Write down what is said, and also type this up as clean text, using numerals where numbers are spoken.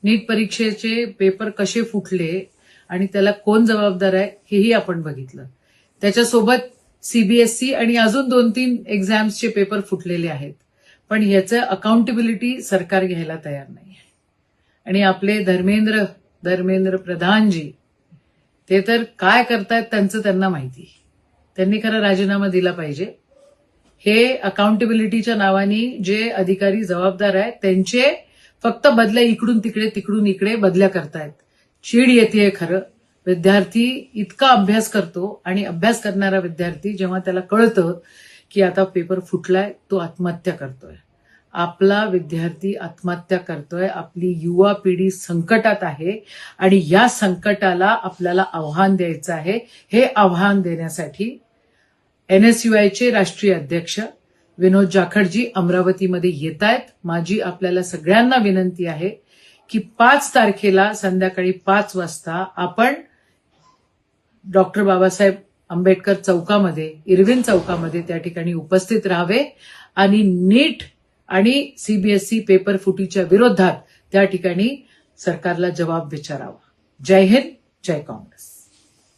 नीट परीक्षेचे पेपर कसे फुटले आणि त्याला कोण जबाबदार आहे हेही आपण बघितलं. त्याच्यासोबत सीबीएसई आणि अजून 2-3 एक्झाम्सचे पेपर फुटलेले आहेत. पण ह्याचं अकाउंटेबिलिटी सरकार घ्यायला तयार नाही आहे. आणि आपले धर्मेंद्र प्रधानजी ते तर काय करतायत त्यांचं त्यांना माहिती. त्यांनी खरं राजीनामा दिला पाहिजे. हे अकाउंटेबिलिटीच्या नावाने जे अधिकारी जबाबदार आहेत त्यांचे फक्त बदल्या इकडून तिकडे बदल्या करतायत. चीड येते खरं. विद्यार्थी इतका अभ्यास करतो आणि अभ्यास करणारा विद्यार्थी जेव्हा त्याला कळतं की आता पेपर फुटलाय तो आत्महत्या करतोय. आपला विद्यार्थी आत्महत्या करतोय. आपली युवा पिढी संकटात आहे आणि या संकटाला आपल्याला आव्हान द्यायचं आहे. हे आव्हान देण्यासाठी NSUIचे राष्ट्रीय अध्यक्ष विनोद जाखडजी अमरावतीमध्ये येत आहेत. माझी आपल्याला सगळ्यांना विनंती आहे की 5 तारखेला संध्याकाळी 5 वाजता आपण डॉक्टर बाबासाहेब आंबेडकर चौकामध्ये, इरविन चौकामध्ये त्या ठिकाणी उपस्थित राहावे आणि नीट आणि सीबीएसई पेपर फुटीच्या विरोधात त्या ठिकाणी सरकारला जबाब विचारावा. जय हिंद, जय काँग्रेस.